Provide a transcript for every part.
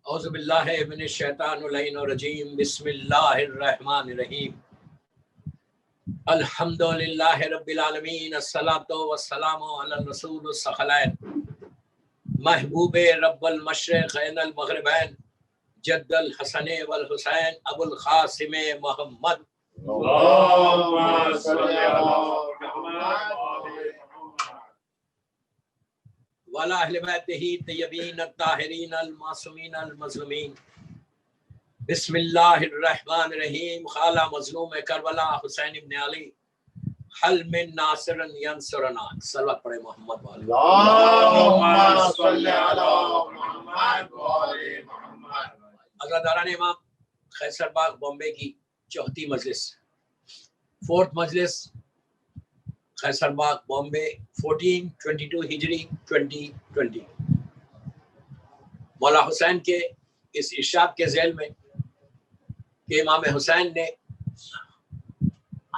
اعوذ باللہ من الشیطان اللعین الرجیم بسم اللہ الرحمن الرحیم الحمدللہ رب العالمین الصلاۃ والسلام علی الرسول الثقلین محبوب رب المشرقین المغربین جد الحسن والحسین ابو القاسم محمد اللهم صل على محمد وعلی اہل بیتہ طیبین الطاہرین المعصومین المظلومین بسم اللہ الرحمن الرحیم خالہ مظلوم کربلا حسین ابن علی حل من ناصر ینصرنا صلوات پڑھے محمد والے اللهم صل على محمد وعلى محمد۔ حضرت دوران امام خیسر باغ بامبے کی چوتھی مجلس، فورتھ مجلس خیسر باغ بامبے 1422 ہجری 2020۔ مولا حسین کے اس ارشاد کے ذیل میں کہ امام حسین نے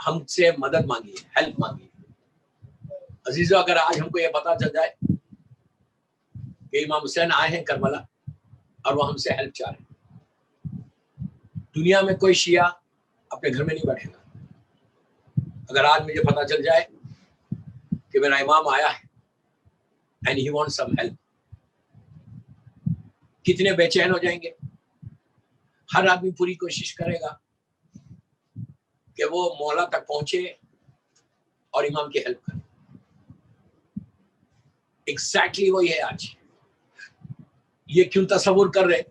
ہم سے مدد مانگی ہے، ہیلپ مانگی ہے۔ عزیزو، اگر آج ہم کو یہ پتہ چل جائے کہ امام حسین آئے ہیں کربلا اور وہ ہم سے ہیلپ چاہ رہے ہیں، دنیا میں کوئی شیعہ اپنے گھر میں نہیں بیٹھے گا۔ اگر آج مجھے پتہ چل جائے کہ میرا امام آیا ہے and he want some help, کتنے بے چین ہو جائیں گے۔ ہر آدمی پوری کوشش کرے گا کہ وہ مولا تک پہنچے اور امام کی ہیلپ کرے۔ ایگزیکٹلی وہی ہے آج۔ یہ کیوں تصور کر رہے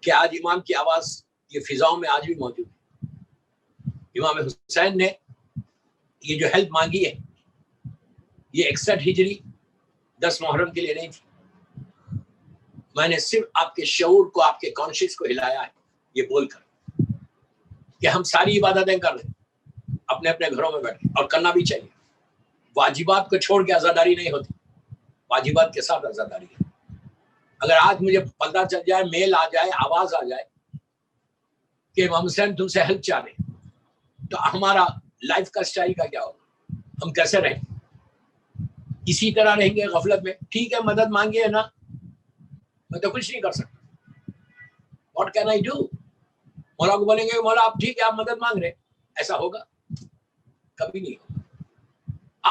کہ آج امام کی آواز یہ فضاؤں میں آج بھی موجود ہے۔ امام حسین نے یہ جو ہیلپ مانگی ہے یہ 61 ہجری 10 محرم کے لیے نہیں تھی۔ میں نے صرف آپ کے شعور کو، آپ کے کانشیس کو ہلایا ہے یہ بول کر کہ ہم ساری عبادتیں کر رہے ہیں اپنے اپنے گھروں میں بیٹھ کے، اور کرنا بھی چاہیے۔ واجبات کو چھوڑ کے عزاداری نہیں ہوتی، واجبات کے ساتھ عزاداری ہے۔ اگر آج مجھے پتہ چل جائے، میل آ جائے، آواز آ جائے کہ امام حسین تم سے ہیلپ چاہ رہے ہیں، تو ہمارا لائف کا اسٹائل کا کیا ہوگا؟ ہم کیسے رہیں گے؟ اسی طرح رہیں گے غفلت میں۔ ٹھیک ہے، مدد مانگی ہے نا، میں تو کچھ نہیں کر سکتا، واٹ کین آئی ڈو؟ مولا کو بولیں گے مولا آپ ٹھیک ہے، آپ مدد مانگ رہے، ایسا ہوگا؟ کبھی نہیں ہوگا۔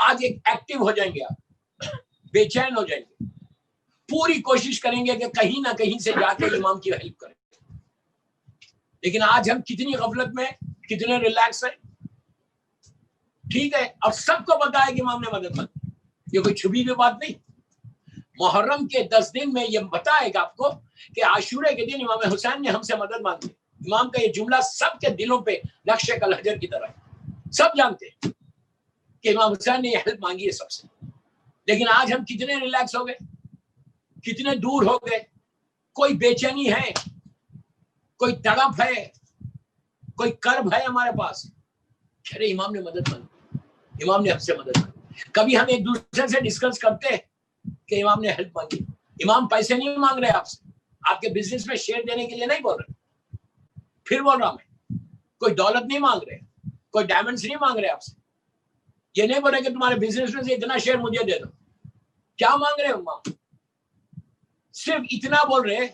آج ایک ایکٹیو ہو جائیں گے، آپ بے چین ہو جائیں گے، پوری کوشش کریں گے کہ کہیں نہ کہیں سے جا کے امام کی ہیلپ کریں۔ لیکن آج ہم کتنی غفلت میں، کتنے ریلیکس ہیں۔ ٹھیک ہے، اور سب کو پتا ہے کہ امام نے مدد مانگی، یہ کوئی چھپی ہوئی بات نہیں۔ محرم کے 10 دن میں یہ بتائے گا آپ کو کہ عاشورے کے دن امام حسین نے ہم سے مدد مانگی۔ امام کا یہ جملہ سب کے دلوں پہ نقش کل حجر کی طرح ہے، سب جانتے ہیں کہ امام حسین نے یہ ہیلپ مانگی ہے سب سے۔ لیکن آج ہم کتنے ریلیکس ہو گئے، کتنے دور ہو گئے۔ کوئی بے چینی ہے، کوئی تڑپ ہے، کوئی کرب ہے ہمارے پاس۔ ارے امام نے مدد مانگی، امام نے ہم سے مدد مانگی۔ کبھی ہم ایک دوسرے سے ڈسکس کرتے ہیں کہ امام نے ہیلپ مانگی۔ امام پیسے نہیں مانگ رہے آپ سے، آپ کے بزنس میں شیئر دینے کے لیے نہیں بول رہے۔ پھر بول رہا میں، کوئی دولت نہیں مانگ رہے، کوئی ڈائمنڈس نہیں مانگ رہے آپ سے۔ یہ نہیں بول رہے کہ تمہارے بزنس میں سے اتنا شیئر مجھے دے دو۔ کیا مانگ رہے امام؟ صرف اتنا بول رہے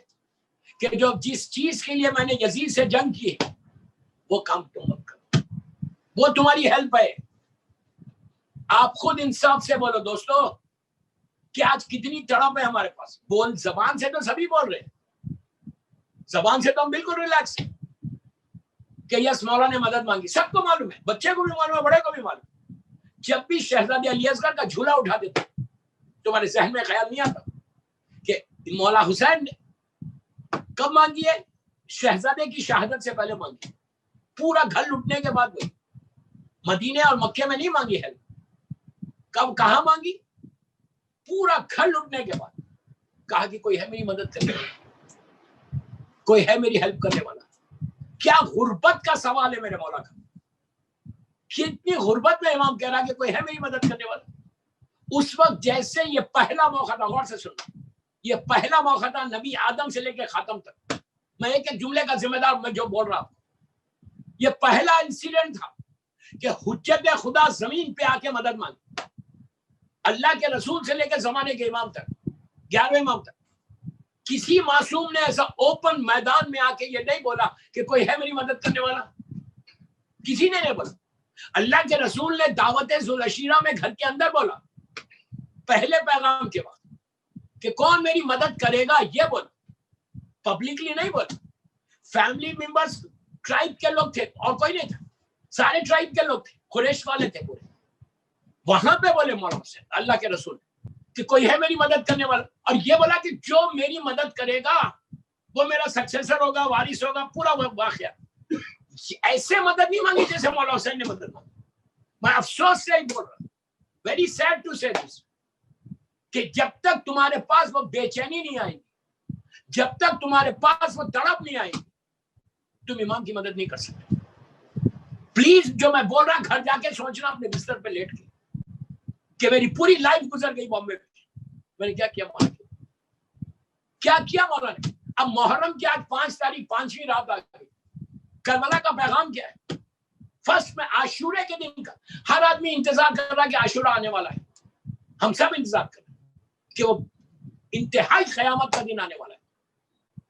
کہ جو جس چیز کے لیے میں نے یزید سے جنگ کی ہے وہ کام تم مت کرو، وہ تمہاری ہیلپ ہے۔ آپ خود انصاف سے بولو دوستو کہ آج کتنی تڑپ ہے ہمارے پاس۔ بول زبان سے تو سبھی بول رہے ہیں، زبان سے تو ہم بالکل ریلیکس ہیں کہ یس مولا نے مدد مانگی، سب کو معلوم ہے، بچے کو بھی معلوم ہے، بڑے کو بھی معلوم ہے۔ جب بھی شہزادے علی اصغر کا جھولا اٹھا دیتے تمہارے ذہن میں خیال نہیں آتا کہ مولا حسین نے کب مانگی ہے؟ شہزادے کی شہادت سے پہلے مانگی، پورا گھر لٹنے کے بعد گئی۔ مدینے اور مکے میں نہیں مانگی ہے، کب کہاں مانگی؟ پورا گھر لٹنے کے بعد کہا کہ کوئی ہے میری مدد کرنے والا، کوئی ہے میری ہیلپ کرنے والا۔ کیا غربت کا سوال ہے میرے مولا کا، کتنی غربت میں امام کہہ رہا کہ کوئی ہے میری مدد کرنے والا۔ اس وقت جیسے یہ پہلا موقع تھا، غور سے سننا، یہ پہلا موقع تھا نبی آدم سے لے کے خاتم تک۔ میں ایک ایک جملے کا ذمہ دار میں جو بول رہا ہوں، یہ پہلا انسیڈنٹ تھا کہ حجت خدا زمین پہ آ کے مدد مانگی۔ اللہ کے رسول سے لے کے زمانے کے امام تک، 11ویں امام تک کسی معصوم نے ایسا اوپن میدان میں آ کے یہ نہیں بولا کہ کوئی ہے میری مدد کرنے والا، کسی نے نہیں بولا. اللہ کے رسول نے دعوت ذوالعشیرہ میں گھر کے اندر بولا پہلے پیغام کے بعد کہ کون میری مدد کرے گا، یہ بولا، پبلکلی نہیں بولا. فیملی ممبرز ٹرائب کے لوگ تھے اور کوئی نہیں تھا، سارے ٹرائب کے لوگ تھے، قریش والے تھے پورے. وہاں پہ بولے مولانا حسین اللہ کے رسول کہ کوئی ہے میری مدد کرنے والا، اور یہ بولا کہ جو میری مدد کرے گا وہ میرا سکسیسر ہوگا، وارث ہوگا، پورا واقعہ. ایسے مدد نہیں مانگی جیسے مولانا حسین نے مدد مانگی. میں افسوس سے ہی بول رہا ہوں، ویری سیڈ ٹو سے دس، کہ جب تک تمہارے پاس وہ بے چینی نہیں آئے گی، جب تک تمہارے پاس وہ تڑپ نہیں آئے گی، تم امام کی مدد نہیں کر سکتے. پلیز جو میں بول رہا گھر جا کے سوچنا اپنے بستر پہ لیٹ کے کہ میری پوری لائف گزر گئی بامبے میں، میں نے کیا کیا مولا نے، کیا کیا مولا نے. اب محرم کی آج 5 تاریخ 5ویں رات آ گئی. کربلا کا پیغام کیا ہے؟ فرسٹ میں عاشورے کے دن کا ہر آدمی انتظار کر رہا ہے کہ عاشورہ آنے والا ہے. ہم سب انتظار کر رہے ہیں کہ وہ انتہائی قیامت کا دن آنے والا ہے.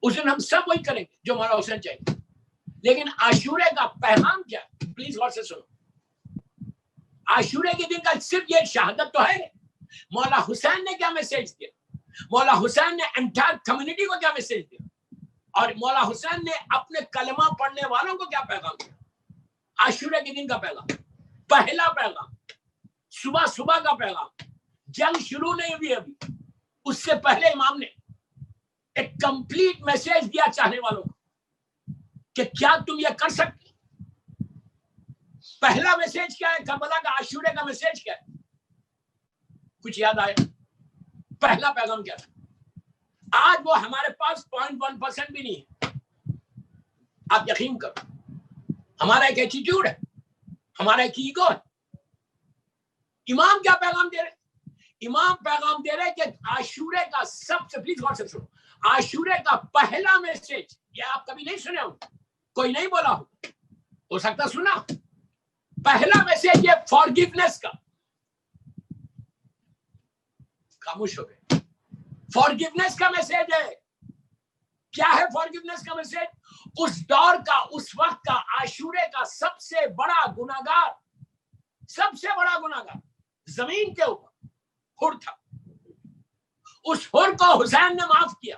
اس دن ہم سب وہی کریں گے جو مولانا حسین چاہیے. لیکن عاشورے کا پیغام کیا ہے؟ پلیز غور سے سنو. عاشورے کے دن کا صرف یہ شہادت تو ہے. مولا حسین نے کیا میسج دیا؟ مولا حسین نے انٹائر کمیونٹی کو کیا میسج دیا؟ اور مولا حسین نے اپنے کلمہ پڑھنے والوں کو کیا پیغام دیا؟ عاشورے کے دن کا پیغام، پہلا پیغام، صبح صبح کا پیغام. جنگ شروع نہیں ہوئی ابھی، اس سے پہلے امام نے ایک کمپلیٹ میسج دیا چاہنے والوں کو کہ کیا تم یہ کر سکتے. پہلا میسج کیا ہے؟ کربلا کا عاشورے کا میسج کیا ہے؟ کچھ یاد آیا؟ پہلا پیغام کیا تھا؟ آج وہ ہمارے پاس 0.1% بھی نہیں ہے. آپ یقین کرو، ہمارا ایک ایٹیٹیوڈ ہے، ہمارا ایک ایگو ہے. امام کیا پیغام دے رہے؟ امام پیغام دے رہے کہ عاشورے کا سب سے، پلیز غور سے سنو، عاشورے کا پہلا میسج، یہ آپ کبھی نہیں سنے ہو، کوئی نہیں بولا ہو سکتا سنا. پہلا میسج یہ فارگیونیس کا. خاموش ہو گئے. فارگیونیس کا میسج ہے. کیا ہے فارگیونیس کا میسج؟ اس دور کا، اس وقت کا عاشورے کا سب سے بڑا گناہگار، سب سے بڑا گناہگار زمین کے اوپر حر تھا. اس حر کو حسین نے معاف کیا،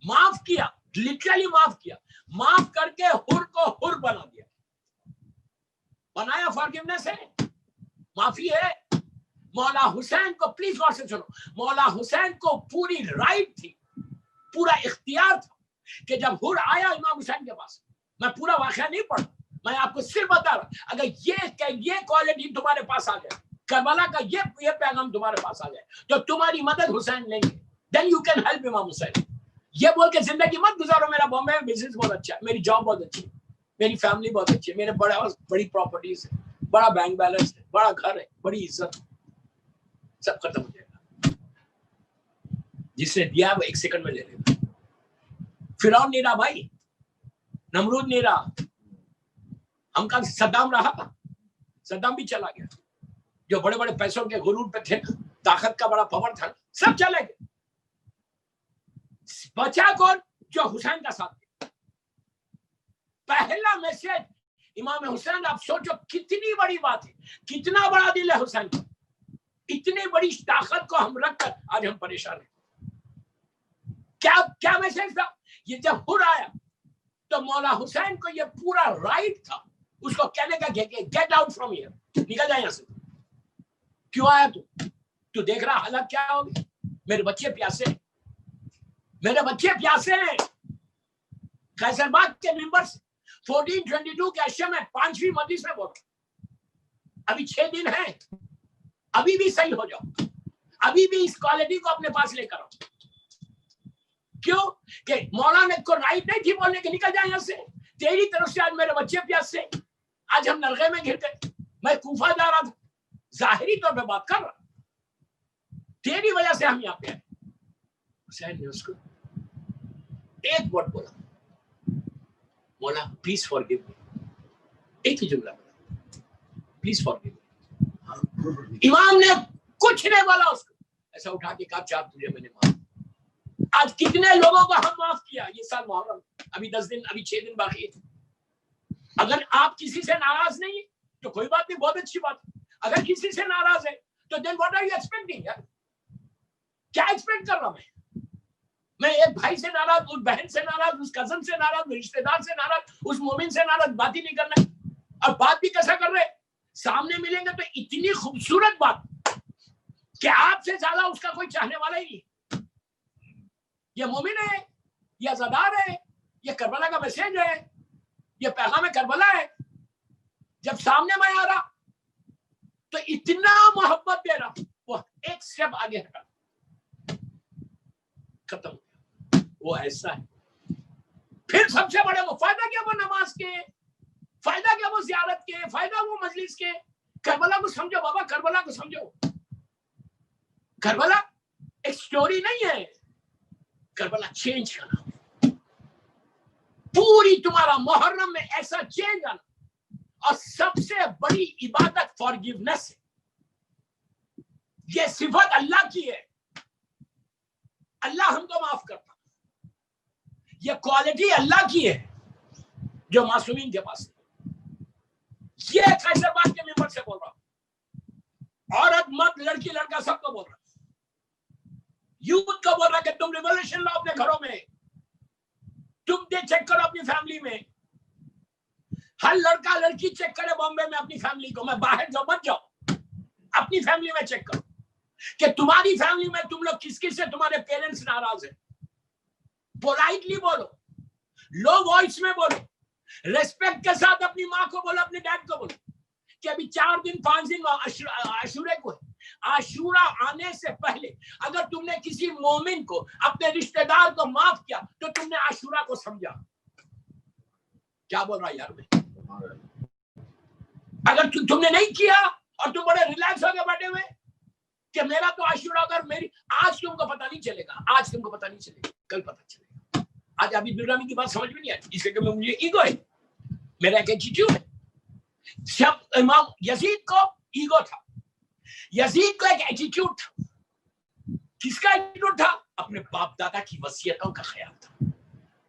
معاف کیا، لٹرلی معاف کیا. معاف کر کے حر کو حر بنا دیا. بنایا. فارگیونیس ہے، معافی ہے. مولا حسین کو، پلیز غور سے سنو، مولا حسین کو پوری رائٹ تھی، پورا اختیار تھا کہ جب حر آیا امام حسین کے پاس، میں پورا واقعہ نہیں پڑھا، میں آپ کو صرف بتا رہا، اگر یہ کوالٹی تمہارے پاس آ جائے، کربلا کا یہ پیغام تمہارے پاس آ جائے، تو تمہاری مدد حسین لیں گے. دین یو کین ہیلپ امام حسین. یہ بول کے زندگی مت گزارو میرا بامبے میں بزنس بہت اچھا ہے، میری جاب بہت اچھی ہے، میری فیملی بہت اچھی ہے، میرے بڑی پراپرٹیز ہے، بڑا بینک بیلنس ہے، بڑا گھر ہے، بڑی عزت ہے. سب ختم ہو جائے گا. جس نے دیا وہ 1 سیکنڈ میں لے لے گا. فرعون نہیں رہا بھائی، نمرود نہیں رہا، ہم کا صدام رہا، صدام بھی چلا گیا. جو بڑے بڑے پیسوں کے غرور پہ تھے، طاقت کا بڑا پاور تھا، سب چلے گئے. بچا کون؟ جو حسین کا ساتھ دیا. پہلا میسج امام حسین. آپ سوچو کتنی بڑی بات ہے، کتنا بڑا دل ہے حسین کا. اتنی بڑی طاقت کو ہم رکھ کر آج ہم پریشان ہیں. کیا میسج تھا یہ؟ جب حر آیا تو مولا حسین کو یہ پورا رائٹ تھا اس کو کہنے کا کہ گیٹ آؤٹ فرام ہیئر، نکل جائے یہاں سے. کیوں آیا تو دیکھ رہا حالت کیا ہوگی. میرے بچے پیاسے ہیں، میرے بچے پیاسے ہیں. قیصر باغ کے ممبرس 1422 کے اشیاء میں 5ویں مجلس میں بول رہا ہوں، ابھی 6 دن ہیں، ابھی بھی صحیح ہو جاؤ، ابھی بھی اس کوالٹی کو اپنے پاس لے کر آؤ. کیوں کہ مولانا کو رائٹ نہیں تھی بولنے کے نکل جائے یہاں سے. تیری طرف سے آج میرے بچے پیاسے، آج ہم نرغے میں گر گئے. میں کوفہ جا رہا تھا، ظاہری طور پہ بات کر رہا، تیری وجہ سے ہم یہاں پہ آئے. حسین نے اس کو ایک ورڈ بولا، مولا پلیز فارگیو می. ایک ہی جملہ بولا، پلیز فارگیو می. امام نے کچھ نہیں بولا اس کو، ایسا اٹھا کے کہا چاپ تجھے میں نے معاف. آج کتنے لوگوں کو ہم معاف کیا یہ سال محرم، ابھی 10 دن، ابھی 6 دن باقی ہے. اگر آپ کسی سے ناراض نہیں تو کوئی بات نہیں، بہت اچھی بات. اگر کسی سے ناراض ہے تو then what are you expecting یار؟ کیا ایکسپیکٹ کر رہا میں ایک بھائی سے ناراض، اس بہن سے ناراض، اس کزن سے ناراض، رشتے دار سے ناراض، اس مومن سے ناراض، بات ہی نہیں کرنا. اور بات بھی کیسا کر رہے؟ سامنے ملیں گے تو اتنی خوبصورت بات کہ آپ سے زیادہ اس کا کوئی چاہنے والا ہی نہیں. یہ مومن ہے، یہ عزادار ہے، یہ کربلا کا میسج ہے، یہ پیغام کربلا ہے. جب سامنے میں آ رہا تو اتنا محبت دے رہا، وہ ایک سٹیپ آگے ہٹا، ختم. وہ ایسا ہے. پھر سب سے بڑے وہ فائدہ کیا وہ نماز کے، فائدہ کیا وہ زیارت کے، فائدہ وہ مجلس کے. کربلا کو سمجھو بابا، کربلا کو سمجھو. کربلا ایک سٹوری نہیں ہے، کربلا چینج کرنا. پوری تمہارا محرم میں ایسا چینج آنا. اور سب سے بڑی عبادت فارگیونیس ہے. یہ صفت اللہ کی ہے، اللہ ہم کو معاف کرتا. یہ کوالٹی اللہ کی ہے جو معصومین کے پاس ہے. یہ کیسے بات کے ممبر سے بول رہا ہوں، عورت مرد لڑکی لڑکا سب کو بول رہا ہوں. یوتھ کو بول رہا کہ تم ریولیوشن لاؤ اپنے گھروں میں. تم یہ چیک کرو اپنی فیملی میں. ہر لڑکا لڑکی چیک کرے بامبے میں اپنی فیملی کو. میں باہر جاؤ مت جاؤ، اپنی فیملی میں چیک کرو کہ تمہاری فیملی میں تم لوگ کس کس سے تمہارے پیرنٹس ناراض ہیں. پولائٹلی بولو، لو وائس میں بولو، ریسپیکٹ کے ساتھ اپنی ماں کو بولو، اپنے ڈیڈ کو بولو کہ ابھی 4 دن 5 دن عاشورے کو ہے. عاشورہ آنے سے پہلے اگر تم نے کسی مومن کو، اپنے رشتہ دار کو معاف کیا تو تم نے عاشورہ کو سمجھا. کیا بول رہا یار میں؟ اگر تم نے نہیں کیا اور تم بڑے ریلیکس ہو گئے بیٹھے ہوئے کہ میرا تو عاشورہ، اگر میری آج تم کو پتہ نہیں چلے گا، آج تم کو پتہ نہیں چلے گا، کل پتہ چلے گا. آج ابھی درانی کی بات سمجھ میں نہیں آتی، اس کے کہ مجھے ایگو ہے، میرا ایک ایٹیٹیوڈ ہے. سب امام یزید کو ایگو تھا، یزید کو ایک ایٹیٹیوڈ تھا. کس کا ایٹیٹیوڈ تھا؟ اپنے باپ دادا کی وصیتوں کا خیال تھا،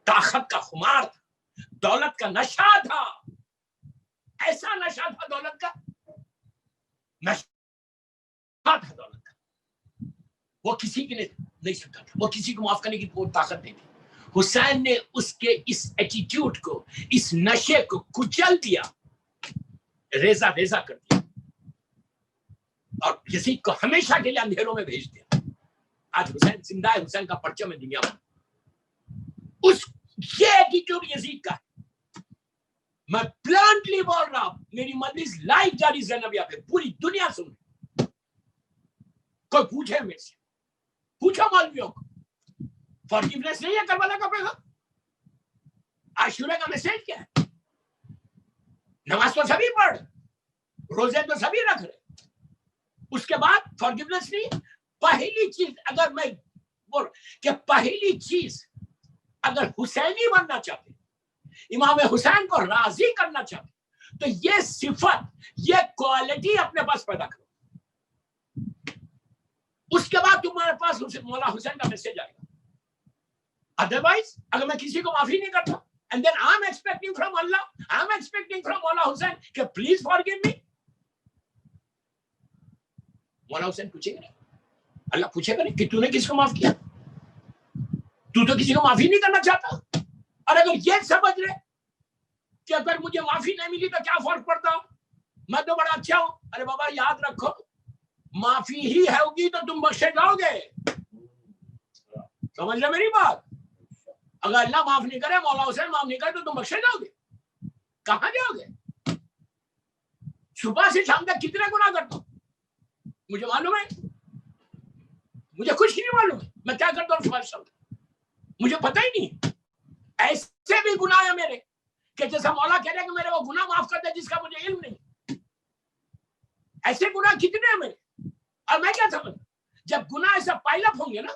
طاقت کا خمار تھا، دولت کا نشہ تھا. ایسا نشہ تھا دولت کا، نشہ تھا دولت کا. وہ کسی کے نہیں سکتا تھا، وہ کسی کو معاف کرنے کی کوئی طاقت نہیں تھی. حسین نے اس کے اس ایٹیٹیوڈ کو، اس نشے کو کچل دیا، ریزہ ریزہ کر دیا، اور کسی کو ہمیشہ کے لیے اندھیروں میں بھیج دیا. آج حسین زندہ ہے، حسین کا پرچم ہے دنیا میں. یہ ایٹیٹیوڈ یزید کا ہے. میں پلانٹلی بول رہا ہوں، میری مجلس لائیو جاری زینبیہ پہ پوری دنیا سن. کوئی پوچھے میرے سے، پوچھو مولویوں کو، فارگیونیس نہیں ہے کربلا کا پیغام؟ عاشورہ کا میسج کیا ہے؟ نماز تو سبھی پڑھ، روزے تو سبھی رکھ رہے، اس کے بعد فارگیونیس نہیں. پہلی چیز اگر میں بول کہ پہلی چیز اگر حسینی بننا چاہتے، امام حسین کو راضی کرنا چاہتے، تو یہ صفت، یہ کوالٹی اپنے پاس پیدا کرو. اس کے بعد تمہارے پاس مولا حسین کا میسج آئے گا. ادروائز اگر میں کسی کو معافی نہیں کرتا and then I'm expecting from Allah, I'm expecting from مولا حسین کہ please forgive me. مولا حسین پوچھے گا نہیں، اللہ پوچھے گا نہیں کہ تو نے کس کو معاف کیا؟ تو کسی کو معافی نہیں کرنا چاہتا. اور اگر یہ سمجھ رہے کہ اگر مجھے معافی نہیں ملی تو کیا فرق پڑتا، میں تو بڑا اچھا ہوں. ارے بابا یاد رکھو، معافی ہی ہوگی تو تم بخشے جاؤ گے. سمجھ لو میری بات. اگر اللہ معاف نہیں کرے، مولا حسین معاف نہیں کرے تو تم بخشے جاؤ گے. کہاں جاؤ گے؟ صبح سے شام تک کتنے گناہ کرتا ہوں مجھے معلوم ہے، مجھے کچھ نہیں معلوم ہے میں کیا کرتا ہوں صبح سے شام تک، مجھے پتہ ہی نہیں. ایسے بھی گناہ ہے میرے کہ جیسا مولا کہہ رہے کہ میرے وہ گناہ معاف کر دے جس کا مجھے علم نہیں. ایسے گناہ کتنے ہیں میرے. اور میں کیا سمجھ، جب گناہ ایسا پائل اپ ہوں گے نا،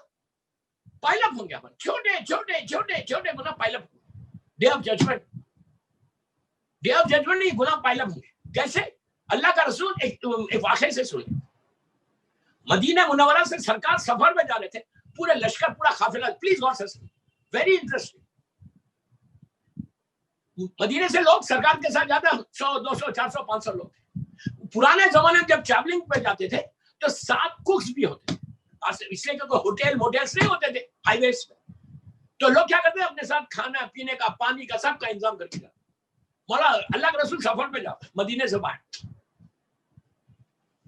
پائل اپ ہوں گے، چھوٹے چھوٹے چھوٹے چھوٹے گناہ پائل اپ ہوں گے. Day of judgement, day of judgement یہ گناہ پائل اپ ہوں گے. کیسے؟ اللہ کا رسول ایک واقعے سے سنے. مدینہ منورہ سے سرکار سفر میں جا رہے تھے، پورے لشکر پورا قافلہ. پلیز غور سے سنیں, ویری انٹرسٹنگ. مدینے سے لوگ سرکار کے ساتھ جاتے 100 200 400 500 لوگ تھے. پرانے زمانے میں جب ٹریولنگ پہ جاتے تھے تو 7 کوکس بھی ہوتے تھے, اس لیے کہ کوئی ہوٹل موٹلس نہیں ہوتے تھے ہائی ویز پہ. تو لوگ کیا کرتے ہیں, اپنے ساتھ کھانا پینے کا پانی کا سب کا انتظام کر کے جاتے. مولا اللہ کے رسول سفر پہ جاؤ مدینے سے باہر,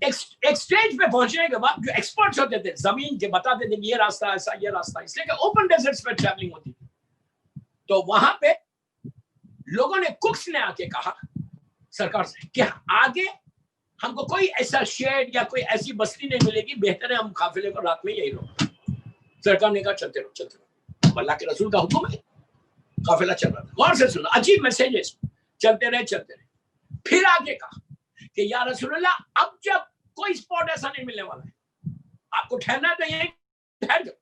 ایک سٹیج پہ پہنچنے کے بعد جو ایکسپرٹس ہوتے تھے زمین کے بتاتے تھے کہ یہ راستہ ایسا یہ راستہ, اس لیے کہ اوپن ڈیزرٹس پہ ٹریولنگ ہوتی تھی. تو وہاں پہ لوگوں نے کوکس نے آ کے کہا سرکار سے کہ آگے ہم کو کوئی ایسا شیڈ یا کوئی ایسی بستی نہیں ملے گی, بہتر ہے ہم قافلے کو رات میں یہی رہو. سرکار نے کہا چلتے رہو چلتے رہو, اللہ کے رسول کا حکم ہے. قافلہ چل رہا تھا, غور سے سنو, عجیب میسج ہے. چلتے رہے چلتے رہے. پھر آگے کہا کہ یا رسول اللہ اب جب کوئی اسپاٹ ایسا نہیں ملنے والا ہے, آپ کو ٹھہرنا تو یہیں ٹھہر جاؤ,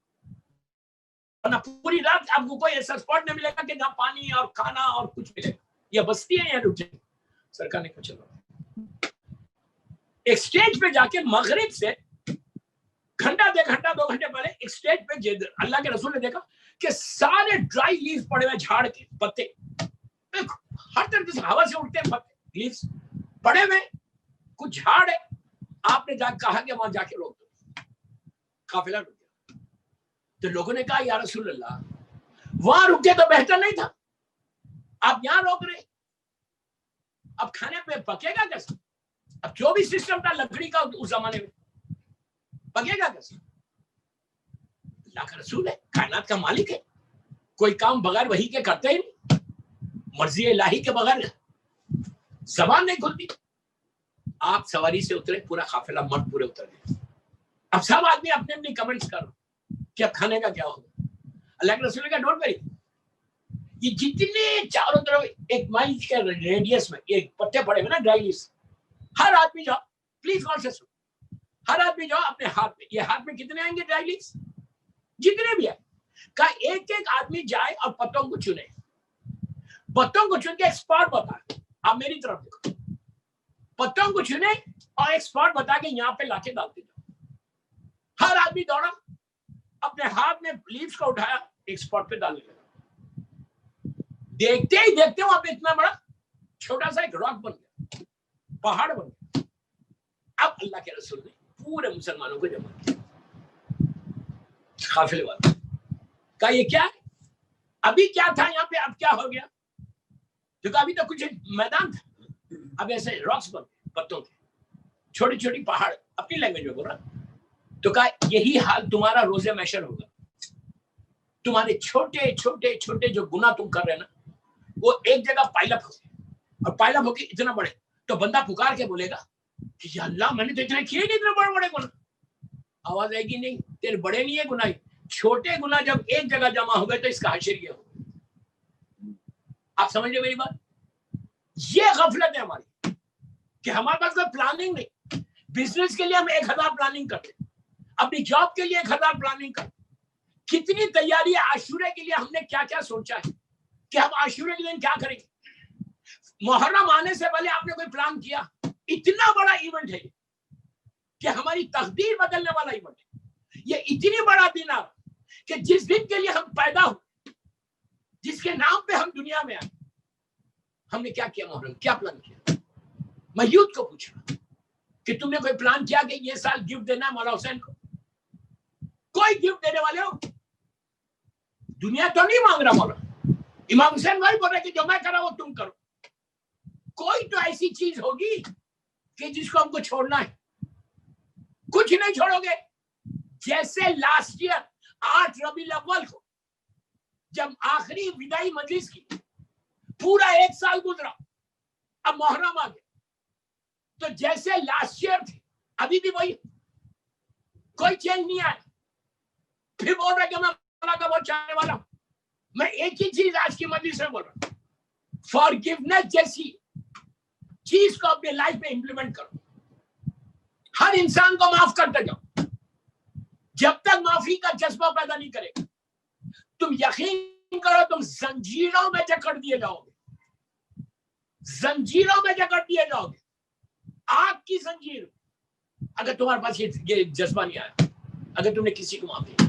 ورنہ پوری رات آپ کو کوئی ایسا اسپاٹ نہیں ملے گا کہ جہاں پانی اور کھانا اور کچھ ملے گا, یہ بستی ہے یہاں رک جائے. سرکار نے کہا چلو. ایک سٹیج پہ جا کے مغرب سے گھنٹہ 2 گھنٹے پہلے ایک سٹیج پہ اللہ کے رسول نے دیکھا کہ سارے ڈرائی لیف پڑے ہوئے, جھاڑ کے پتے ہر طرح سے ہوا سے اڑتے ہیں پتے لیوز پڑے ہوئے, کچھ جھاڑ ہے. آپ نے جا کہا کہ وہاں جا کے روک دو, قافلہ رک گیا. تو لوگوں نے کہا یا رسول اللہ وہاں رکے تو بہتر نہیں تھا, آپ یہاں روک رہے, اب کھانے پہ پکے گا کیسا؟ اب جو بھی سسٹم تھا لکڑی کا اس زمانے میں پکے گا کیسا؟ اللہ کا رسول ہے, کائنات کا مالک ہے, کوئی کام بغیر وحی کے کرتے ہی نہیں, مرضی الہی کے بغیر زبان نہیں کھلتی. آپ سواری سے اترے, پورا قافلہ مرد پورے اتر گئے. اب سب آدمی اپنے اپنے کمنٹس کر کہ اب کھانے کا کیا ہوگا. اللہ کے رسول کا ڈونٹ وری, یہ جتنے چاروں طرف 1 مائل کے ریڈیس میں یہ پتے پڑے ہوئے نا ڈرائی لیوز, ہر آدمی جاؤ, پلیز غور سے سنو, ہر آدمی جاؤ اپنے ہاتھ میں, یہ ہاتھ میں کتنے آئیں گے ڈرائی لیوز جتنے بھی آئے, کا ایک ایک آدمی جائے اور پتوں کو چنے, پتوں کو چن کے ایک اسپاٹ بتا, آپ میری طرف دیکھو, پتوں کو چنے اور ایک اسپاٹ بتا کے یہاں پہ لا کے ڈالتے جاؤ. ہر آدمی دوڑا, اپنے ہاتھ میں لیوز کو اٹھایا, ایک اسپاٹ پہ ڈالنے لگا. دیکھتے ہی دیکھتے وہاں پہ اتنا بڑا چھوٹا سا ایک راک بن گیا, پہاڑ بن گیا. اب اللہ کے رسول نے پورے مسلمانوں کو جمع کیا, قافلے والا کہا یہ کیا ہے, ابھی کیا تھا یہاں پہ, اب کیا ہو گیا؟ کیونکہ ابھی تو کچھ میدان تھا, اب ایسے راکس بن گئے پتوں کے, چھوٹی چھوٹی پہاڑ, اپنی لینگویج میں بول رہا. تو کہا یہی حال تمہارا روز محشر ہوگا. تمہارے چھوٹے چھوٹے چھوٹے جو گناہ تم کر رہے نا وہ ایک جگہ پائل اپ ہو گئے, اور پائل اپ ہو کے اتنا بڑے, تو بندہ پکار کے بولے گا کہ یا اللہ میں نے تو اتنے کیے نہیں, اتنے بڑے بڑے گناہ. آواز آئے گی نہیں, تیرے بڑے نہیں ہے گناہ, چھوٹے گناہ جب ایک جگہ جمع ہو گئے تو اس کا حشر یہ ہو. آپ سمجھ رہے میری بات؟ یہ غفلت ہے ہماری کہ ہمارے پاس کوئی پلاننگ نہیں. بزنس کے لیے ہم 1000 پلاننگ کرتے, اپنی جاب کے لیے 1000 پلاننگ کرتے. کتنی تیاری ہے عاشورے کے لیے, ہم نے کیا کیا سوچا ہے کہ ہم عاشورے کے دن کیا کریں گے. محرم آنے سے پہلے آپ نے کوئی پلان کیا؟ اتنا بڑا ایونٹ ہے کہ ہماری تقدیر بدلنے والا ایونٹ ہے. یہ اتنی بڑا دن آ کہ جس دن کے لیے ہم پیدا ہوئے, جس کے نام پہ ہم دنیا میں آئے, ہم نے کیا کیا محرم, کیا پلان کیا؟ میں یوتھ کو پوچھ رہا کہ تم نے کوئی پلان کیا کہ یہ سال گفٹ دینا ہے مولا حسین کو؟ کوئی گفٹ دینے والے ہو؟ دنیا تو نہیں مانگ رہا مولا, امام حسین وہی بول رہے کہ جو میں کر رہا وہ تم کرو. کوئی تو ایسی چیز ہوگی کہ جس کو ہم کو چھوڑنا ہے. کچھ نہیں چھوڑو گے. جیسے لاسٹ ایئر 8 ربیع الاول کو جب آخری وداعی مجلس کی, پورا 1 سال گزرا, اب محرم آ گیا, تو جیسے لاسٹ ایئر تھے ابھی بھی وہی, کوئی چینج نہیں آیا. پھر بول رہا کہ میں اللہ کا بہت چاہنے والا ہوں. میں ایک ہی چیز آج کی مجلس میں بول رہا ہوں, فارگیونیس جیسی چیز کو اپنے لائف میں امپلیمنٹ کرو. ہر انسان کو معاف کرتے جاؤ. جب تک معافی کا جذبہ پیدا نہیں کرے گا, تم یقین کرو تم زنجیروں میں جکڑ دیے جاؤ گے, زنجیروں میں جکڑ دیے جاؤ گے. آگ کی زنجیر, اگر تمہارے پاس یہ جذبہ نہیں آیا, اگر تم نے کسی کو معاف نہیں.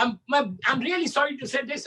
I'm really sorry to say this,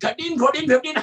13, 14, 15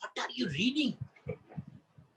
What are you reading?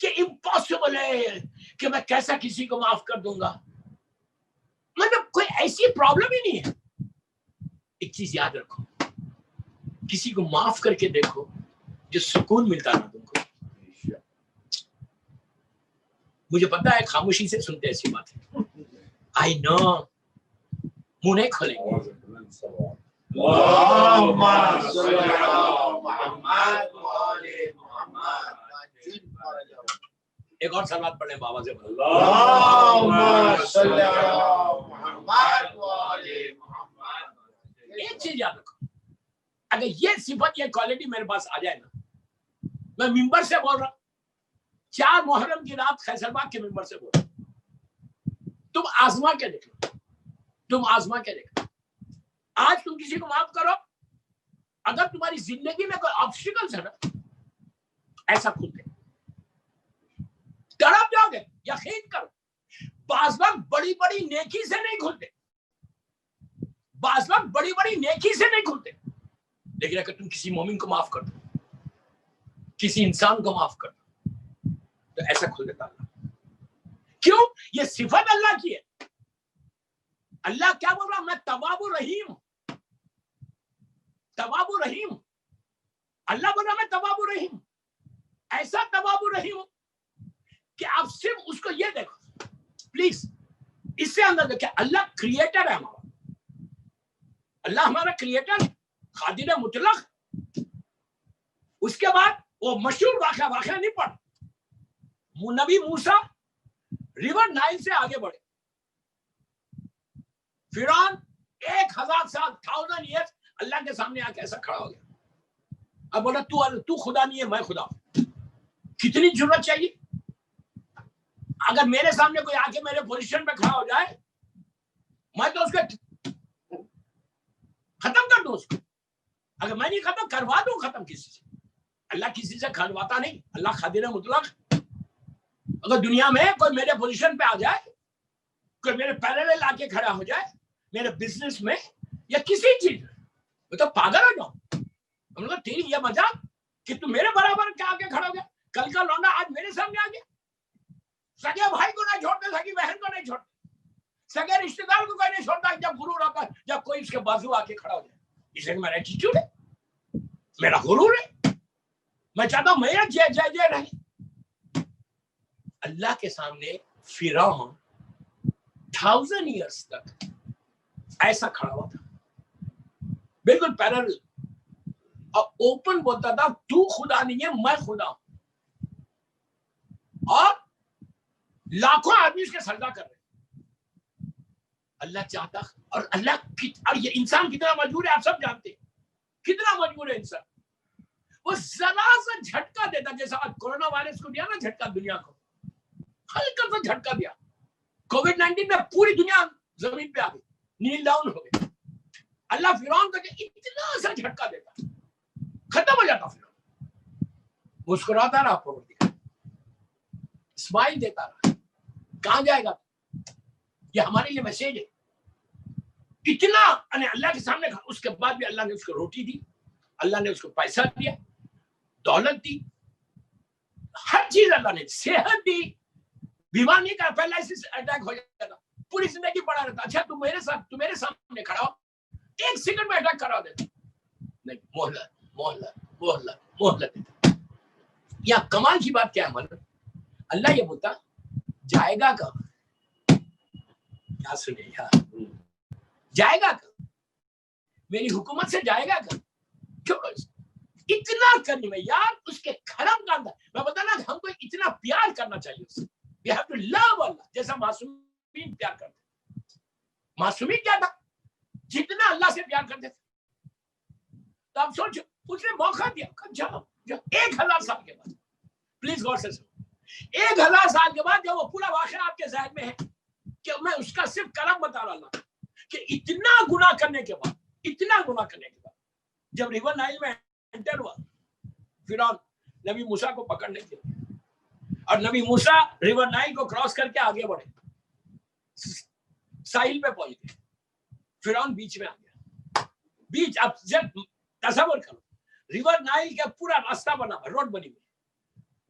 کہ امپاسبل ہے کہ میں کیسا کسی کو معاف کر دوں گا. مطلب کوئی ایسی پرابلم ہی نہیں ہے. ایک چیز یاد رکھو, کسی کو معاف کر کے دیکھو جو سکون ملتا نا تم کو. مجھے پتا ہے خاموشی سے سنتے ایسی بات ہے. آئی نو, منہ نہیں کھولیں گے. اللهم صل على محمد وآل محمد. ایک اور سلوات پڑھ لیں بابا سے. اللهم صل على محمد وآل محمد. ایک چیز یاد رکھو, اگر یہ صفت یہ کوالٹی میرے پاس آ جائے نا, میں ممبر سے بول رہا ہوں, 4 محرم کی رات خیصر باغ کے ممبر سے بول رہا ہوں, تم آزما کے دیکھو, تم آزما کے دیکھو. آج تم کسی کو معاف کرو, اگر تمہاری زندگی میں کوئی آبسٹیکلز ہے نا, ایسا کھلتے تڑپ جاؤ گے. یقین کرو, بعض وقت بڑی بڑی نیکی سے نہیں کھلتے, بعض وقت بڑی بڑی نیکی سے نہیں کھلتے, لیکن اگر تم کسی مومن کو معاف کر دو, کسی انسان کو معاف کر دو, تو ایسا کھل دیتا اللہ. کیوں؟ یہ صفت اللہ کی ہے. اللہ کیا بول رہا, میں تواب الرحیم ہوں, تواب الرحیم. اللہ بول رہا میں تواب الرحیم, ایسا تواب الرحیم ہوں کہ آپ صرف اس کو یہ دیکھو پلیز, اس سے اندر دیکھیں. اللہ کریٹر ہے ہمارا, اللہ ہمارا کریٹر, خادر مطلق. اس کے بعد وہ مشہور واقعہ نہیں پڑھ, نبی موسیٰ ریور نائل سے آگے بڑھے, فرعون 1000 سال 1000 ایئرس اللہ کے سامنے آ کے ایسا کھڑا ہو گیا. اب بولا تو خدا نہیں ہے, میں خدا ہوں. کتنی جرات چاہیے. اگر میرے سامنے کوئی آ کے میرے پوزیشن پہ کھڑا ہو جائے, میں تو اس کو ختم کر دوں اس کو. اگر میں نہیں ختم کروا دوں ختم کسی سے. اللہ کسی سے کھلواتا نہیں, اللہ خادر مطلق. اگر دنیا میں کوئی میرے پوزیشن پہ آ جائے, کوئی میرے پیرالل آ کے کھڑا ہو جائے میرے بزنس میں یا کسی چیز میں, میں تو پاگل ہو جاؤں. ہم لوگ تیری یہ مزاق کہ تم میرے برابر کیا آ کے کھڑا ہو گیا. کل کا لونڈا آج میرے سامنے آ گیا. سگے بھائی کو نہیں چھوڑتے, سگی بہن کو نہیں چھوڑتے, سگے رشتے دار کو کوئی نہیں چھوڑتا جب غرور آتا ہے, جب کوئی اس کے بازو آ کے کھڑا ہو جائے. اسے میرا ایٹیٹیوڈ ہے, میرا غرور ہے. میں چاہتا ہوں میرا جے جے جے رہے. اللہ کے سامنے فرعون 1000 ایئرس تک ایسا کھڑا ہوا تھا, بالکل پیرالل, اور اوپن بولتا تھا تو خدا نہیں ہے, میں خدا ہوں. اور لاکھوں آدمی اس کے سجدہ کر رہے. اللہ چاہتا, اور اور یہ انسان کتنا مجبور ہے آپ سب جانتے ہیں, کتنا مجبور ہے انسان. وہ ذرا سا جھٹکا دیتا, جیسا آج کورونا وائرس کو دیا نا جھٹکا دنیا کو, ہلکا سا جھٹکا دیا. کووڈ-19 میں پوری دنیا زمین پہ آ گئی, نیل ڈاؤن ہو گئی. اللہ فرعون کو اتنا سا جھٹکا دیتا, ختم ہو جاتا. فرعون مسکراتا رہا, پروردگار اسمائل دیتا رہا. کہاں جائے گا؟ یہ ہمارے لیے میسج ہے. اتنا اللہ کے سامنے. اس کے بعد بھی اللہ نے اس کو روٹی دی, اللہ نے اس کو پیسہ دیا, دولت دی, ہر چیز اللہ نے, صحت دی. بیمار نہیں کرا, پہلا اٹیک ہو جاتا تھا, پوری زندگی پڑا رہتا. اچھا تم میرے سامنے کھڑا ہو, 1 سیکنڈ میں اٹیک کرا دیتا. نہیں, مہلت مہلت مہلت مہلت دیتا. یا کمال کی بات کیا ہے مطلب, اللہ یہ بولتا جائے گا کہاں. کیا سنے یار, جائے گا کہاں, میری حکومت سے جائے گا کہاں. کیوں اتنا کرنے میں یار, اس کے کرم کا اندر. میں بتا نا ہم کو اتنا پیار کرنا چاہیے اس سے. We have to love Allah, جیسا معصومین پیار کرتے. معصومین کیا تھا, جتنا اللہ سے پیار کرتے تھے. تو آپ سوچو, اس نے موقع دیا, جاؤ 1000 سال کے بعد, پلیز غور سے سنو, 1000 سال کے بعد جب وہ پورا واقعہ آپ کے ذہن میں ہے کہ میں اس کا صرف کرم بتا رہا اللہ کہ اتنا گناہ کرنے کے بعد جب ریور نائل میں انٹر ہوا, فرعون نبی موسیٰ کو پکڑنے کے لیے, اور نبی موسیٰ ریور نائل کو کراس کر کے آگے بڑھے, ساحل پہ پہنچ گئے. فرعون بیچ میں آ گیا. بیچ, اب جب تصور کرو, ریور نائل کا پورا راستہ بنا ہوا, روڈ بنی ہوئی,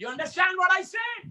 You understand what I said?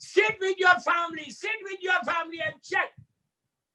Sit with your family, sit with your family and check.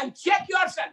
and check yourself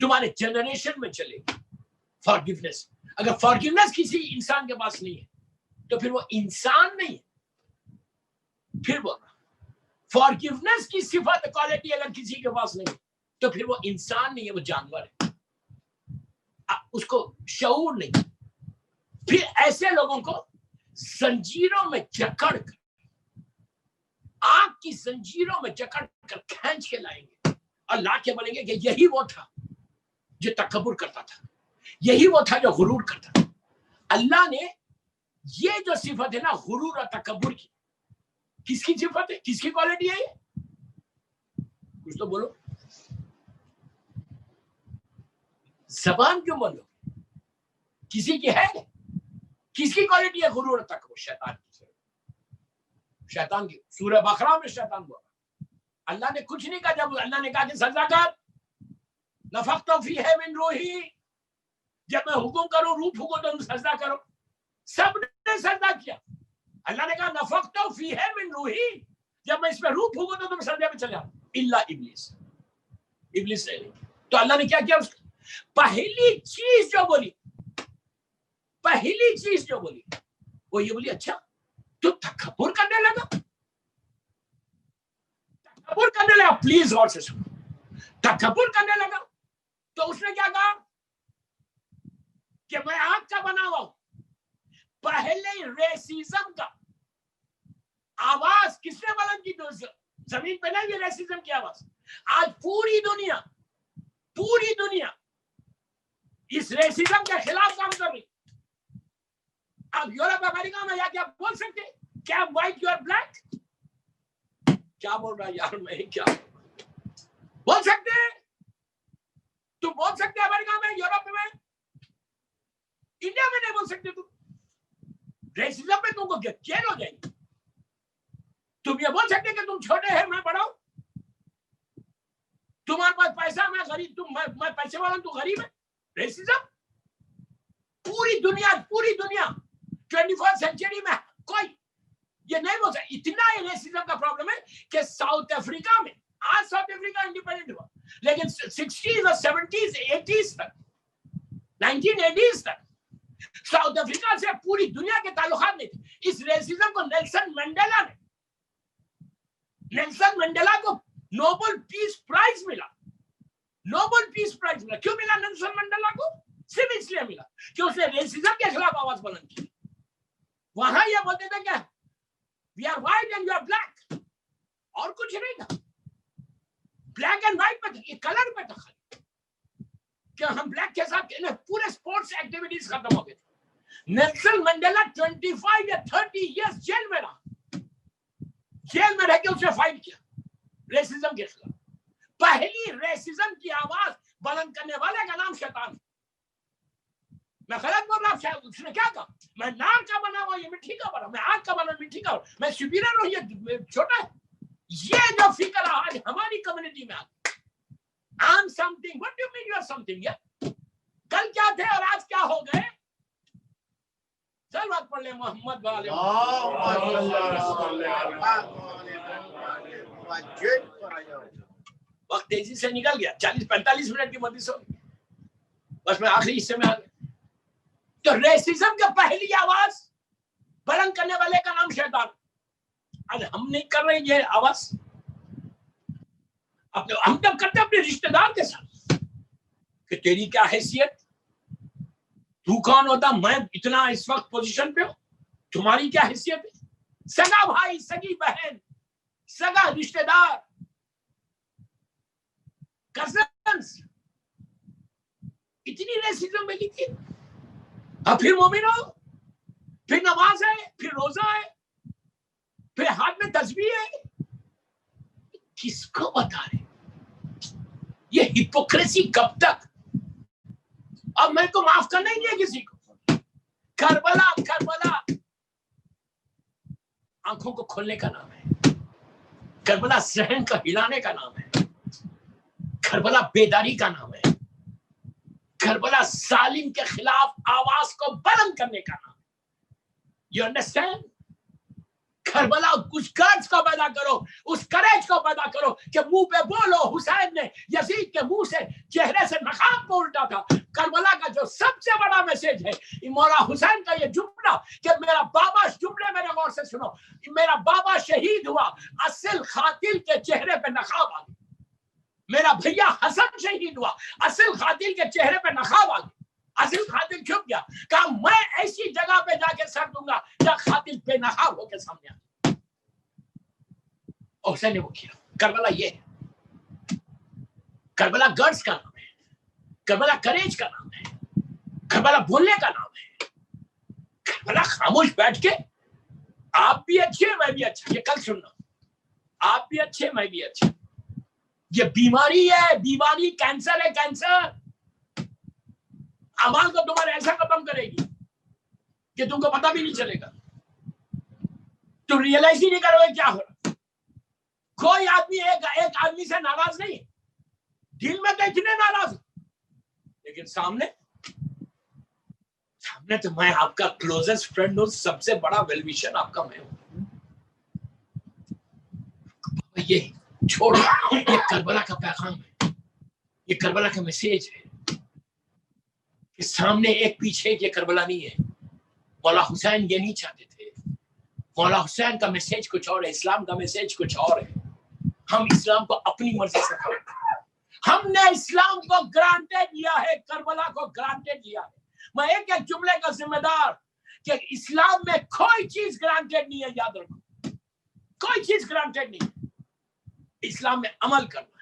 تمہارے جنریشن میں چلے گی فارگیونیس. اگر فارگیونیس کسی انسان کے پاس نہیں ہے تو پھر وہ انسان نہیں ہے. پھر وہ فارگیونیس کی صفت کوالٹی اگر کسی کے پاس نہیں ہے تو پھر وہ انسان نہیں ہے, وہ جانور ہے, اس کو شعور نہیں. پھر ایسے لوگوں کو زنجیروں میں جکڑ کر, آگ کی زنجیروں میں جکڑ کر کھینچ کے لائیں گے اور لا کے بولیں گے کہ یہی وہ تھا جو تکبر کرتا تھا, یہی وہ تھا جو غرور کرتا تھا. اللہ نے یہ جو صفت ہے نا غرور اور تکبر کی, کس کی صفت ہے, کس کی کوالٹی ہے یہ؟ کچھ تو بولو, زبان کیوں بولو, کسی کی ہے, کس کی کوالٹی ہے غرور اور تکبر؟ شیطان کی. شیطان کی. سورہ بقرہ میں شیطان بولا, اللہ نے کچھ نہیں کہا. جب اللہ نے کہا کہ سجدہ کر, نفخت فیہ من روحی, جب میں حکم کروں روح پھونکو تو تم سجدہ کرو, سب نے سجدہ کیا. اللہ نے کہا نفخت فیہ من روحی, جب میں اس میں روح پھونکو تو تم سجدے میں چلے آؤ, الا ابلیس. ابلیس نے نہیں. تو اللہ نے کیا کیا, اس پہلی چیز جو بولی, پہلی چیز جو بولی وہ یہ بولی, اچھا تو تکبر کرنے لگا, تکبر کرنے لگا. پلیز غور سے سنو, تکبر کرنے لگا تو اس نے کیا کہا کہ میں آگ کا بنا ہوا ہوں. پہلے ریسیزم کا آواز کس نے بلند کی؟ تو زمین پہ نہیں, یہ ریسیزم کی آواز آج پوری دنیا اس ریسیزم کے خلاف کام کر رہی. اب یورپ امریکہ میں یا کیا بول سکتے کیا وائٹ یو آر بلیک؟ کیا بول رہا یار, میں کیا بول سکتے ہیں؟ تم بول سکتے امریکہ میں, یورپ میں, انڈیا میں نہیں بول سکتے. تم ریسیزم میں تم کو جیل ہو جائے گی. تم یہ بول سکتے کہ تم چھوٹے ہیں میں بڑا ہوں, تمہارے پاس پیسہ میں غریب, میں پیسے والا ہوں تو غریب ہے. ریسیزم پوری دنیا 21st سینچری میں کوئی یہ نہیں بول سکتا. اتنا یہ ریسیزم کا پرابلم ہے کہ ساؤتھ افریقہ میں, آج ساؤتھ افریقہ انڈیپینڈنٹ ہوا, لیکن 60s اور 70s 80s تک, 1980s تک ساؤتھ افریقہ سے پوری دنیا کے تعلقات نہیں تھے. اس ریسیزم کو نیلسن منڈیلا کو نوبل پیس پرائز ملا. نوبل پیس پرائز ملا. کیوں ملا نیلسن منڈیلا کو؟ صرف اس لیے ملا کہ اس نے ریسیزم کے خلاف آواز بلند کی. وہاں یہ بولتے تھے کہ we are white and you are black, اور کچھ نہیں تھا. بلیک اینڈ وائٹ پہ یہ کلر پہ تھا خالی, کہ ہم بلیک کے ساتھ پورے سپورٹس ایکٹیویٹیز ختم ہو گئے. نیلسن منڈیلا 25 یا 30 ایئرس جیل میں رہا, جیل میں رہ کے اس نے فائٹ کیا ریسیزم کے خلاف. پہلی ریسیزم کی آواز بلند کرنے والے کا نام شیطان. میں غلط بول رہا ہوں؟ اس نے کیا کہا, میں نار کا بنا ہوا, یہ مٹی کا بنا, میں آگ کا بنا, مٹی کا, میں سپیریئر ہوں, یہ چھوٹا ہے. یہ جو فکر آج ہماری کمیونٹی میں آتی, I'm something, what do you mean you are something? کل کیا تھے اور آج کیا ہو گئے؟ چل بات پڑھ لیں محمد والے. وقت تیزی سے نکل گیا, 40-45 منٹ کی مجلس ہو گئی, بس میں آخری حصے میں آ گیا. تو ریسیزم کا پہلی آواز بلند کرنے والے کا نام شیطان. آج ہم نہیں کر رہے یہ آواز, ہم تب کرتے اپنے رشتہ دار کے ساتھ کہ تیری کیا حیثیت, تو کون ہوتا, میں اتنا اس وقت پوزیشن پہ ہوں, تمہاری کیا حیثیت ہے. سگا بھائی, سگی بہن, سگا رشتہ دار, کزنز, اتنی ریسیزم میں کی. اب پھر مومن ہو, پھر نماز ہے, پھر روزہ ہے, پھر ہاتھ میں تسبیح ہے. کس کو بتا رہے یہ ہپوکریسی کب تک؟ اب میں کو معاف کرنا ہی نہیں ہے کسی کو. کربلا آنکھوں کو کھولنے کا نام ہے, کربلا ذہن کا ہلانے کا نام ہے, کربلا بیداری کا نام ہے, کربلا ظالم کے خلاف آواز کو بلند کرنے کا نام ہے. You understand? کربلا اس گرج کو پیدا کرو, اس کریج کو پیدا کرو کہ منہ پہ بولو. حسین نے یزید کے منہ سے چہرے سے نقاب کو الٹا تھا. کربلا کا جو سب سے بڑا میسج ہے مولا حسین کا یہ جملہ کہ میرا بابا, جملے میرے غور سے سنو, میرا بابا شہید ہوا, اصل قاتل کے چہرے پہ نقاب آ گیا. میرا بھیا حسن شہید ہوا, اصل قاتل کے چہرے پہ نقاب آ گیا. اصل قاتل چھپ گیا, کہا میں ایسی جگہ پہ جا کے سر دوں گا جہاں قاتل بے نقاب ہو کے سامنے آ. حسین نے وہ کیا. کربلا یہ ہے, کربلا گرڈز کا نام ہے, کربلا کریج کا نام ہے, کربلا بولنے کا نام ہے, کربلا خاموش بیٹھ کے آپ بھی اچھے میں بھی اچھا. یہ کل سننا, آپ بھی اچھے میں بھی اچھا. یہ بیماری ہے, بیماری کینسر ہے, کینسر اعمال کو تمہارے ایسا ختم کرے گی کہ تم کو پتہ بھی نہیں چلے گا, تم ریئلائز ہی نہیں کرو گے کیا ہو رہا. کوئی آدمی ایک آدمی سے ناراض نہیں, دل میں تو اتنے ناراض, لیکن سامنے تو میں آپ کا کلوزسٹ فرینڈ ہوں, سب سے بڑا ویل وشر آپ کا میں ہوں. یہ چھوڑو, یہ کربلا کا پیغام ہے, یہ کربلا کا میسج ہے کہ سامنے ایک پیچھے یہ کربلا نہیں ہے. مولا حسین یہ نہیں چاہتے تھے. مولا حسین کا میسج کچھ اور ہے, اسلام کا میسج کچھ اور ہے. ہم اسلام کو اپنی مرضی سے کرتے ہیں. ہم نے اسلام کو گرانٹیڈ لیا ہے, کربلا کو گرانٹیڈ لیا ہے. میں ایک جملے کا ذمہ دار کہ اسلام میں کوئی چیز گرانٹیڈ نہیں ہے, یاد رکھو, کوئی چیز گرانٹیڈ نہیں ہے. اسلام میں عمل کرنا ہے.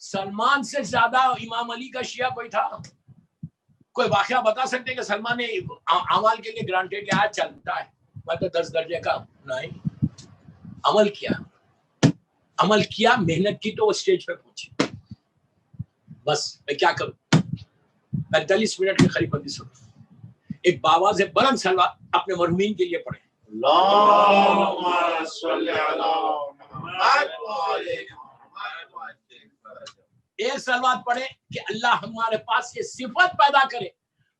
سلمان سے زیادہ امام علی کا شیعہ کوئی تھا؟ کوئی واقعہ بتا سکتے کہ سلمان نے عمل کے لیے گرانٹیڈ لیا چلتا ہے, میں تو 10 درجے کا نہیں, عمل کیا, محنت کی تو وہ اسٹیج پہ پہنچے. بس میں کیا کروں, 45 منٹ کی قریب بندی سنو. ایک باواز بلند سلوات اپنے مرحومین کے لیے پڑھیں. اللهم صل على محمد وعلى محمد. ایک سلوات پڑھے کہ اللہ ہمارے پاس یہ صفت پیدا کرے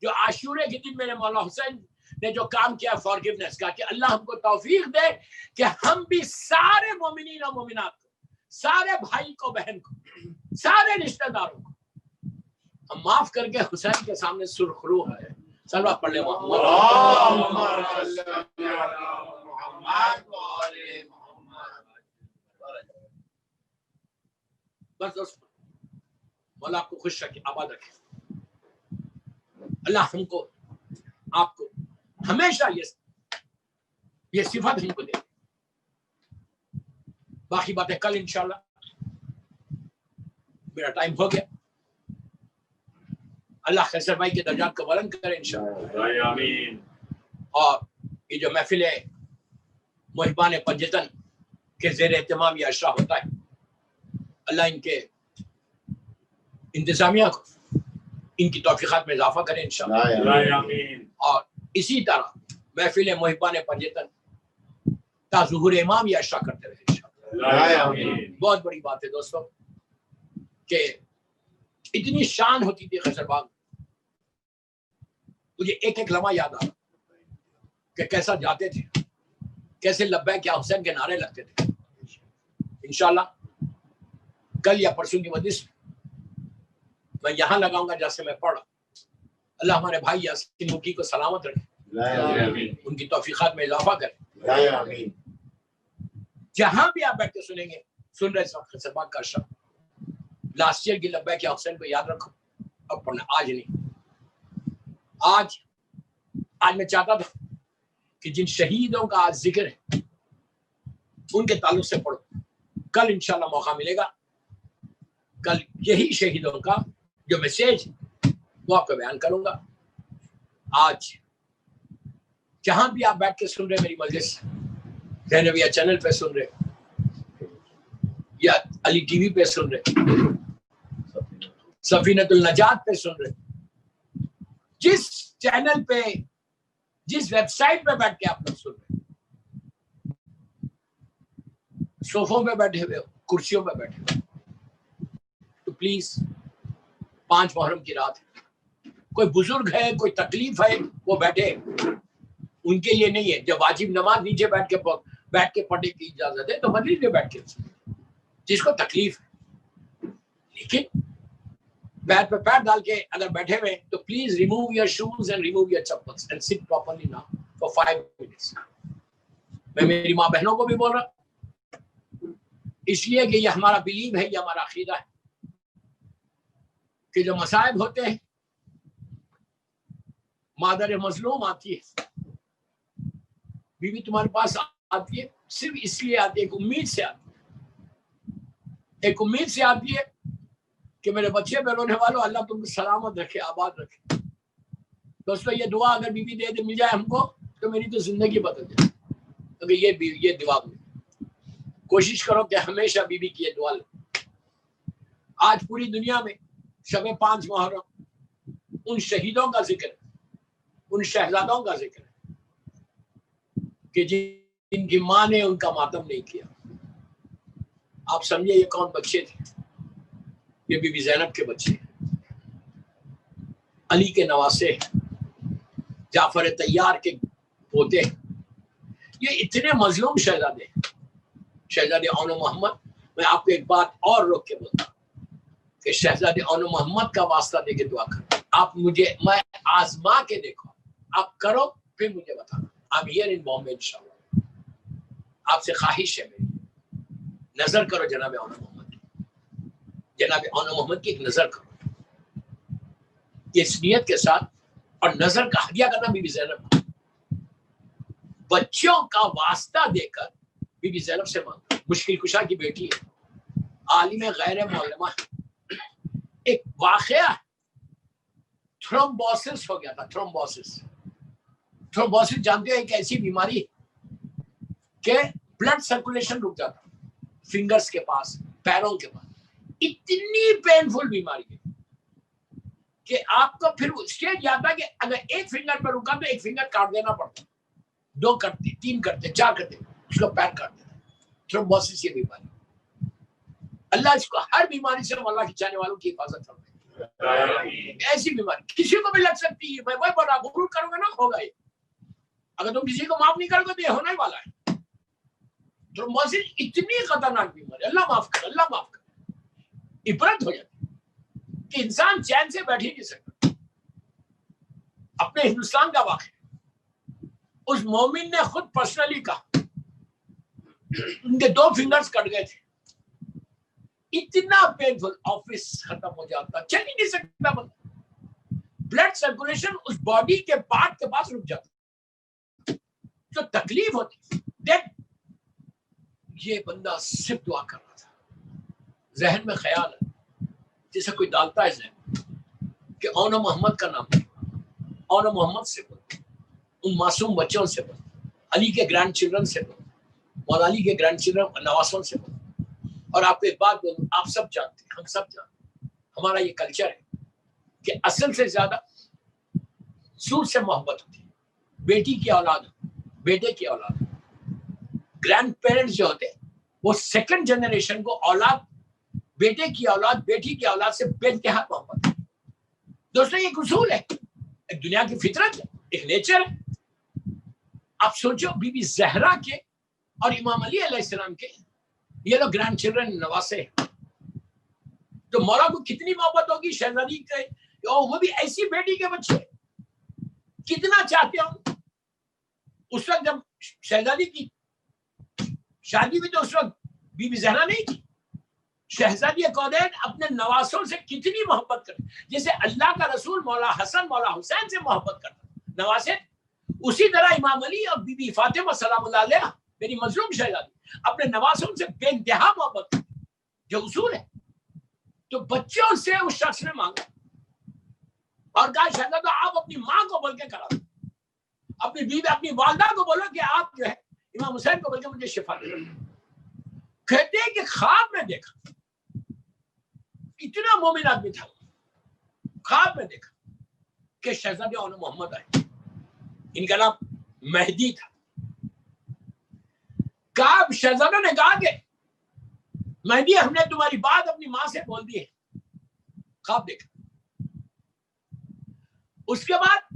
جو عاشورے کے دن میرے مولا حسین نے جو کام کیا فارگیونیس کا, کہ اللہ ہم کو توفیق دے کہ ہم بھی سارے مومنین اور مومنات کو, سارے بھائی کو, بہن کو, سارے رشتہ داروں کو ہم معاف کر کے حسین کے سامنے سرخرو ہے. سلوات پڑھ لیں. اللهم صل على محمد وعلى محمد. بس دوست, مولا آپ کو خوش رکھے, آباد رکھے. اللہ ہم کو, آپ کو ہمیشہ یہ صفت ہم کو دے. باقی باتیں کل انشاءاللہ. میرا ٹائم ہو گیا. اللہ خیسر بھائی کے درجات کو بلند کرے انشاءاللہ. آمین. اور یہ جو محفل ہے محبان پنجتن کے زیر اہتمام یہ اشرا ہوتا ہے, اللہ ان کے انتظامیہ کو ان کی توفیقات میں اضافہ کرے انشاءاللہ. آمین. اور اسی طرح محفل محبان پنجتن تا ظہور امام یہ اشرا کرتے رہے انشاءاللہ. آمین. بہت بڑی بات ہے دوستوں کہ اتنی شان ہوتی تھی خیسر باغ. مجھے ایک ایک لمحہ یاد آ رہا کہ کیسا جاتے تھے, کیسے لبیک یا حسین کے نعرے لگتے تھے. انشاءاللہ کل یا پرسوں کی مجلس میں یہاں لگاؤں گا جیسے میں پڑھا. اللہ ہمارے بھائی یاسین مکی کو سلامت رکھے, ان کی توفیقات میں اضافہ کرے. جہاں بھی آپ بیٹھ کے سنیں گے, سن رہے خیسر باغ کا اشرا, لاسٹ ایئر کی لبیک یا حسین کو یاد رکھو. اب پڑھنا, آج نہیں. آج میں چاہتا تھا کہ جن شہیدوں کا آج ذکر ہے ان کے تعلق سے پڑھو. کل انشاءاللہ موقع ملے گا. کل یہی شہیدوں کا جو میسج وہ آپ کو بیان کروں گا. آج جہاں بھی آپ بیٹھ کے سن رہے میری مجلس, زینبیہ چینل پہ سن رہے یا علی ٹی وی پہ سن رہے, سفینۃ النجات پہ سن رہے, جس چینل پہ, جس ویب سائٹ پہ بیٹھ کے آپ لوگ سن رہے, صوفوں پہ بیٹھے ہوئے ہو, کرسیوں پہ بیٹھے ہوئے, تو پلیز 5 محرم کی رات ہے, کوئی بزرگ ہے, کوئی تکلیف ہے, وہ بیٹھے, ان کے لیے نہیں ہے. جب واجب نماز نیچے بیٹھ کے پڑھنے کی اجازت ہے تو مجلس میں بیٹھ کے جس کو تکلیف ہے. لیکن پیر پہ پیر ڈال کے اگر بیٹھے ہوئے تو please remove your shoes and remove your chappals and sit properly now for 5 minutes. میں میری ماں بہنوں کو بھی بول رہا اس لیے کہ یہ ہمارا بلیو ہے, یہ ہمارا عقیدہ ہے کہ جو مصائب ہوتے ہیں مادر مظلوم آتی ہے, بیوی تمہارے پاس آتی ہے صرف اس لیے آتی ہے, ایک امید سے آتی ہے, ایک امید سے آتی ہے کہ میرے بچے پہ رونے والوں اللہ تم کو سلامت رکھے, آباد رکھے. دوستو یہ دعا اگر بیوی دے مل جائے ہم کو تو میری تو زندگی بدل جائے. کیونکہ یہ دعا کوشش کرو کہ ہمیشہ بیوی کی یہ دعا لو. آج پوری دنیا میں شب 5 محرم ان شہیدوں کا ذکر ہے, ان شہزادوں کا ذکر ہے کہ جن کی ماں نے ان کا ماتم نہیں کیا. آپ سمجھے یہ کون بچے تھے؟ یہ بی بی زینب کے بچے, علی کے نواسے, جعفر طیار کے پوتے. یہ اتنے مظلوم شہزادے, شہزادے اون محمد. میں آپ کو ایک بات اور روک کے بولتا کہ شہزادے اون محمد کا واسطہ دے کے دعا کرو. آپ میں آزما کے دیکھو, آپ کرو پھر مجھے بتانا. I'm here in Bombay انشاءاللہ. آپ سے خواہش ہے میری, نظر کرو جناب اون محمد کی, جناب اون محمد کی ایک نظر کرو اس نیت کے ساتھ. اور نظر کا ہدیہ کرنا بی بی زینب, بچوں کا واسطہ دے کر بی بی زینب سے مانگا. مشکل کشا کی بیٹی ہے, عالم غیر معلمہ. ایک واقعہ تھرومبوسس ہو گیا تھا. تھرومبوسس جانتے ہو ایک ایسی بیماری کہ بلڈ سرکولیشن رک جاتا فنگرز کے پاس, پیروں کے پاس. اتنی پینفل بیماری ہے کہ آپ کو پھر اسٹیج جاتا کہ اگر ایک فنگر پہ رکا تو ایک فنگر کاٹ دینا پڑتا, 2 کرتے, 3 کرتے, 4 کرتے, اس کو پیر کاٹ دیتا. تھرومبوسس یہ بیماری, اللہ اس کو ہر بیماری سے اللہ کی چاہنے والوں کی حفاظت فرمائے. ایسی بیماری کسی کو بھی لگ سکتی ہے. میں وہی بول رہا, غرور کرو گے نا ہوگا یہ. اگر تم کسی کو معاف نہیں کرو گے تو یہ ہونا ہی والا ہے. تھرومبوسس اتنی خطرناک بیماری, اللہ معاف کر, اللہ معاف کر. عبرت ہو جاتی کہ انسان چین سے بیٹھ ہی نہیں سکتا. اپنے ہندوستان کا واقعہ, اس مومن نے خود پرسنلی کہا ان کے 2 فنگرز کٹ گئے تھے. اتنا پینفل, آفس ختم ہو جاتا, چل ہی نہیں سکتا بندہ. بلڈ سرکولیشن اس باڈی کے پارٹ کے پاس رک جاتا, جو تکلیف ہوتی. یہ بندہ صرف دعا کر رہا تھا. ذہن میں خیال ہے جیسے کوئی ڈالتا ہے ذہن کہ اون محمد کا نام ہے, اون محمد سے بول, ان معصوم بچوں سے بول, علی کے گرینڈ چلڈرن سے بول, مولا علی کے گرینڈ چلڈرن نواسوں سے بول. اور آپ کو ایک بات بولوں, آپ سب جانتے ہیں, ہم سب جانتے ہیں, ہمارا یہ کلچر ہے کہ اصل سے زیادہ سود سے محبت ہوتی ہے. بیٹی کی اولاد, بیٹے کی اولاد, گرینڈ پیرنٹس جو ہوتے ہیں وہ سیکنڈ جنریشن کو اولاد, بیٹے کی اولاد, بیٹی کی اولاد سے بے انتہا محبت ہے. دوستوں یہ ایک اصول ہے, ایک دنیا کی فطرت ہے, ایک نیچر ہے. آپ سوچو بی بی زہرا کے اور امام علی علیہ السلام کے یہ لوگ گرینڈ چلڈرن نواسے ہیں, تو مولا کو کتنی محبت ہوگی شہزادی کے, اور وہ بھی ایسی بیٹی کے بچے کتنا چاہتے ہوں. اس وقت جب شہزادی کی شادی بھی تو اس وقت بی بی زہرا نہیں تھی. شہزادی کونین اپنے نواسوں سے کتنی محبت کرتے, جیسے اللہ کا رسول مولا حسن مولا حسین سے محبت کرتا نواسے, اسی طرح امام علی اور بی بی فاطمہ سلام اللہ علیہ میری مظلوم شہزادی اپنے نواسوں سے بے انتہا محبت کرتے, جو اصول ہے. تو بچوں سے اس شخص نے مانگا اور کہا شہزادہ آپ اپنی ماں کو بول کے کرا دو, اپنی بیوی اپنی والدہ کو بولو کہ آپ جو ہے امام حسین کو بول کے مجھے شفا دے. کہتے ہیں کہ خواب میں دیکھا, اتنا مومن آدمی تھا, خواب میں دیکھا کہ شہزادے اون محمد آئے, ان کا نام مہدی تھا. کعب شہزادہ نے کہا کہ مہدی ہم نے تمہاری بات اپنی ماں سے بول دی ہے. خواب دیکھا. اس کے بعد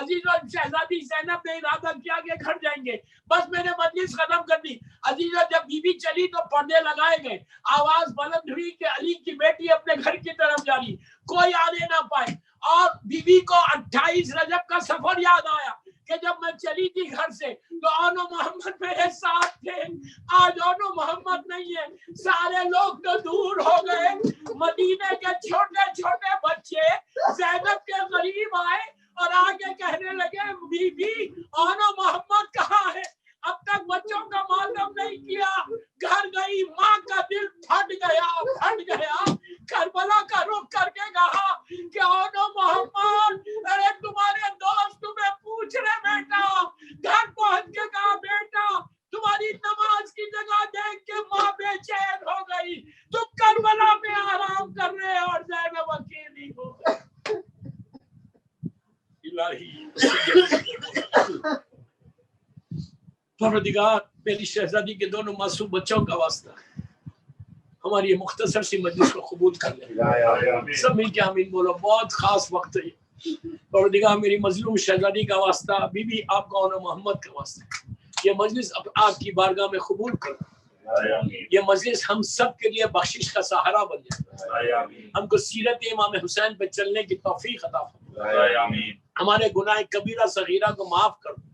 عزیزوں شہزادی زینب نے ارادہ کیا کہ گھر جائیں گے، بس میں نے مجلس ختم کر دی۔ عزیزوں جب بی بی چلی تو پردے لگائے گئے، آواز بلند ہوئی کہ علی کی بیٹی اپنے گھر کی طرف جا رہی، کوئی آنے نہ پائے۔ اور بی بی کو 28 رجب کا سفر یاد آیا کہ جب میں چلی تھی گھر سے تو آن و محمد میرے ساتھ تھے، آج آن و محمد نہیں ہے، سارے لوگ تو دور ہو گئے۔ مدینے کے چھوٹے چھوٹے بچے زینب کے قریب آئے اور آگے کہنے لگے بی بی آن و محمد کہاں ہے؟ اب تک بچوں کا ماتم نہیں کیا۔ گھر گئی، ماں کا دل پھٹ گیا، کربلا کا رخ کر کے کہا کہ آن و محمد ارے تمہارے دوست تمہیں پوچھ رہے بیٹا۔ گھر پہنچ کے کہا بیٹا تمہاری نماز کی جگہ دیکھ کے ماں بے چین ہو گئی، تم کربلا میں آرام کر رہے اور زینب اکیلی ہو گئی۔ پروردگار میری شہزادی کے دونوں معصوم بچوں کا واسطہ ہماری یہ مختصر سی مجلس کو قبول کر لے، سب مل کے آمین بولو۔ بہت خاص وقت ہے پروردگار، میری مظلوم شہزادی کا واسطہ، بی بی آپ کا اور محمد کا واسطہ یہ مجلس آپ کی بارگاہ میں قبول کرنا، یہ مجلس ہم سب کے لیے بخشش کا سہارا بن جائے، ہم کو سیرت امام حسین پہ چلنے کی توفیق عطا فرما، ہمارے گناہ کبیرہ صغیرہ کو معاف کر دو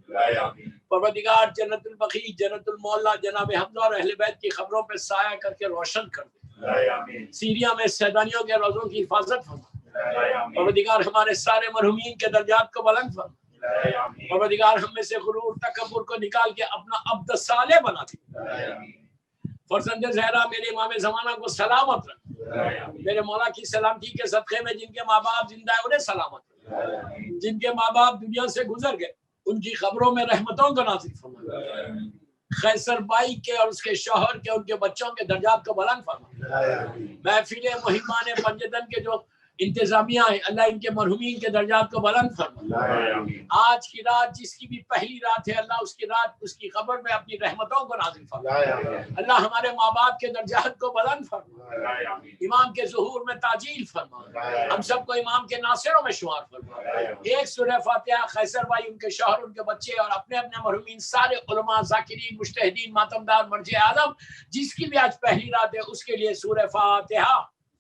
پروردگار، جنت البقیع، جنت المعلا جناب حمزہ اور اہل بیت کی خبروں پہ سایہ کر کے روشن کر دے، سیریا میں سیدانیوں کے روزوں کی حفاظت فرما پروردگار، ہمارے سارے مرحومین کے درجات کو بلند فرما پروردگار، ہم میں سے غرور تکبر کو نکال کے اپنا عبد صالح بنا دے، فرزند زہرا میرے امام زمانہ کو سلامت رکھ، میرے مولا کی سلامتی کے صدقے میں جن کے ماں باپ زندہ ہے انہیں سلامت رکھ، جن کے ماں باپ دنیا سے گزر گئے ان کی خبروں میں رحمتوں کا نازل فرما، خیسر بائی کے اور اس کے شوہر کے ان کے بچوں کے درجات کو بلند فرما، محفل مہمان پنجتن کے جو انتظامیہ ہیں اللہ ان کے مرحومین کے درجات کو بلند فرما، آج کی رات جس کی بھی پہلی رات ہے اللہ اس کی رات اس کی خبر میں اپنی رحمتوں کو نازل فرما، اللہ ہمارے ماں باپ کے درجات کو بلند فرما، امام کے ظہور میں تعجیل فرما، ہم سب کو امام کے ناصروں میں شمار فرما، ایک سورہ فاتحہ خیسر بھائی ان کے شوہر ان کے بچے اور اپنے اپنے مرحومین سارے علماء ذاکرین مجتہدین ماتمدار مرجع عالم جس کی بھی آج پہلی رات ہے اس کے لیے سورہ فاتحہ